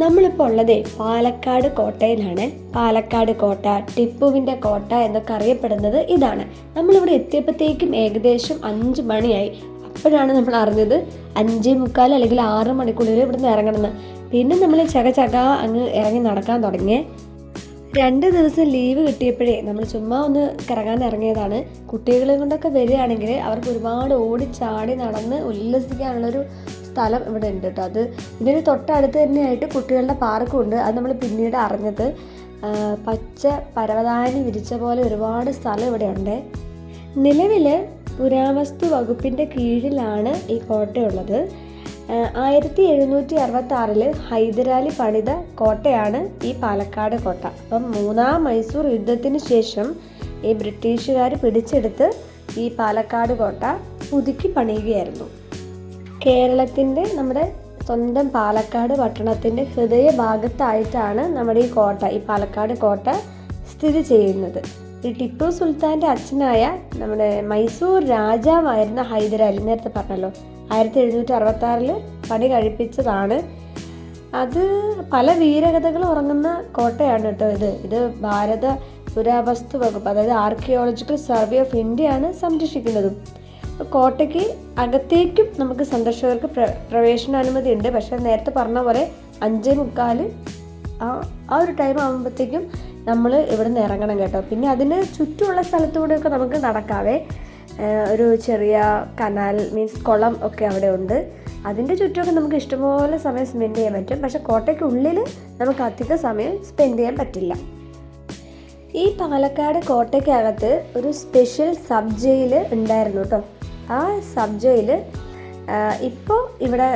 നമ്മളിപ്പോൾ ഉള്ളത് പാലക്കാട് കോട്ടയിലാണ്. പാലക്കാട് കോട്ട, ടിപ്പുവിൻ്റെ കോട്ട എന്നൊക്കെ അറിയപ്പെടുന്നത് ഇതാണ്. നമ്മളിവിടെ എത്തിയപ്പോഴത്തേക്കും ഏകദേശം 5 മണിയായി. അപ്പോഴാണ് നമ്മൾ അറിഞ്ഞത് 5:45 അല്ലെങ്കിൽ 6 മണിക്കുള്ളിൽ ഇവിടുന്ന് ഇറങ്ങണമെന്ന്. പിന്നെ നമ്മൾ ചക അങ്ങ് ഇറങ്ങി നടക്കാൻ തുടങ്ങിയേ. 2 ദിവസം ലീവ് കിട്ടിയപ്പോഴേ നമ്മൾ ചുമ്മാ ഒന്ന് കറങ്ങാൻ ഇറങ്ങിയതാണ്. കുട്ടികളെ കൊണ്ടൊക്കെ വരികയാണെങ്കിൽ അവർക്ക് ഒരുപാട് ഓടിച്ചാടി നടന്ന് ഉല്ലസിക്കാനുള്ളൊരു സ്ഥലം ഇവിടെ ഉണ്ട് കേട്ടോ. ഇതിന് തൊട്ടടുത്ത് തന്നെയായിട്ട് കുട്ടികളുടെ പാർക്കും ഉണ്ട്. അത് നമ്മൾ പിന്നീട് അറിഞ്ഞത്. പച്ച പരവതാനി വിരിച്ച പോലെ ഒരുപാട് സ്ഥലം ഇവിടെ ഉണ്ട്. നിലവിൽ പുരാവസ്തു വകുപ്പിൻ്റെ കീഴിലാണ് ഈ കോട്ടയുള്ളത്. 1766 ഹൈദരാലി പണിത കോട്ടയാണ് ഈ പാലക്കാട് കോട്ട. അപ്പം 3ാം മൈസൂർ യുദ്ധത്തിന് ശേഷം ഈ ബ്രിട്ടീഷുകാർ പിടിച്ചെടുത്ത് ഈ പാലക്കാട് കോട്ട പുതുക്കി പണിയുകയായിരുന്നു. കേരളത്തിൻ്റെ നമ്മുടെ സ്വന്തം പാലക്കാട് പട്ടണത്തിൻ്റെ ഹൃദയഭാഗത്തായിട്ടാണ് നമ്മുടെ ഈ കോട്ട, ഈ പാലക്കാട് കോട്ട സ്ഥിതി ചെയ്യുന്നത്. ഈ ടിപ്പു സുൽത്താൻ്റെ അച്ഛനായ നമ്മുടെ മൈസൂർ രാജാവായിരുന്ന ഹൈദരാലി, നേരത്തെ പറഞ്ഞല്ലോ, 1766 പണി കഴിപ്പിച്ചതാണ്. അത് പല വീരകഥകൾ ഉറങ്ങുന്ന കോട്ടയാണ് കേട്ടോ. ഇത് ഭാരത പുരാവസ്തു വകുപ്പ്, അതായത് ആർക്കിയോളജിക്കൽ സർവേ ഓഫ് ഇന്ത്യയാണ് സംരക്ഷിക്കുന്നതും. കോട്ടയ്ക്ക് അകത്തേക്കും നമുക്ക് സന്ദർശകർക്ക് പ്രവേശനാനുമതി ഉണ്ട്. പക്ഷേ നേരത്തെ പറഞ്ഞ പോലെ 5:45 ആ ഒരു ടൈം ആകുമ്പോഴത്തേക്കും നമ്മൾ ഇവിടെ നിന്ന് ഇറങ്ങണം കേട്ടോ. പിന്നെ അതിന് ചുറ്റുമുള്ള സ്ഥലത്തൂടെയൊക്കെ നമുക്ക് നടക്കാവേ. ഒരു ചെറിയ കനാൽ മീൻസ് കുളം ഒക്കെ അവിടെ ഉണ്ട്. അതിൻ്റെ ചുറ്റുമൊക്കെ നമുക്ക് ഇഷ്ടംപോലെ സമയം സ്പെൻഡ് ചെയ്യാൻ പറ്റും. പക്ഷേ കോട്ടയ്ക്കുള്ളിൽ നമുക്ക് അധിക സമയം സ്പെൻഡ് ചെയ്യാൻ പറ്റില്ല. ഈ പാലക്കാട് കോട്ടയ്ക്കകത്ത് ഒരു സ്പെഷ്യൽ സബ് ജയിൽ ഉണ്ടായിരുന്നു കേട്ടോ. ആ സബ് ജയിൽ ഇപ്പോൾ ഇവിടെ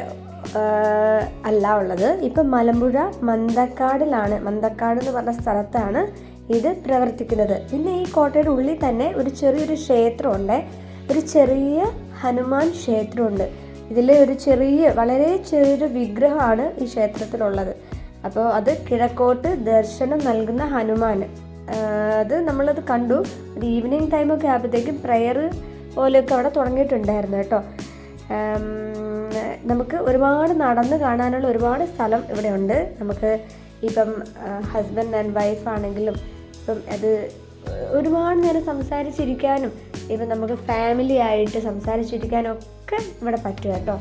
അല്ല ഉള്ളത്. ഇപ്പം മലമ്പുഴ മന്തക്കാടിലാണ്, മന്തക്കാട് എന്ന് പറഞ്ഞ സ്ഥലത്താണ് ഇത് പ്രവർത്തിക്കുന്നത്. പിന്നെ ഈ കോട്ടയുടെ ഉള്ളിൽ തന്നെ ഒരു ചെറിയൊരു ക്ഷേത്രമുണ്ട്. ഒരു ചെറിയ ഹനുമാൻ ക്ഷേത്രമുണ്ട്. ഇതിൽ ഒരു വളരെ ചെറിയൊരു വിഗ്രഹമാണ് ഈ ക്ഷേത്രത്തിലുള്ളത്. അപ്പോൾ അത് കിഴക്കോട്ട് ദർശനം നൽകുന്ന ഹനുമാൻ. അത് നമ്മളത് കണ്ടു. ഒരു ഈവനിങ് ടൈമൊക്കെ ആകുമ്പോഴത്തേക്കും പ്രെയർ പോലെയൊക്കെ അവിടെ തുടങ്ങിയിട്ടുണ്ടായിരുന്നു കേട്ടോ. നമുക്ക് ഒരുപാട് നടന്ന് കാണാനുള്ള ഒരുപാട് സ്ഥലം ഇവിടെ ഉണ്ട്. നമുക്ക് ഇപ്പം ഹസ്ബൻഡ് ആൻഡ് വൈഫ് ആണെങ്കിലും ഇപ്പം അത് ഒരുപാട് നേരം സംസാരിച്ചിരിക്കാനും ഇപ്പം നമുക്ക് ഫാമിലി ആയിട്ട് സംസാരിച്ചിരിക്കാനും ഒക്കെ ഇവിടെ പറ്റും കേട്ടോ.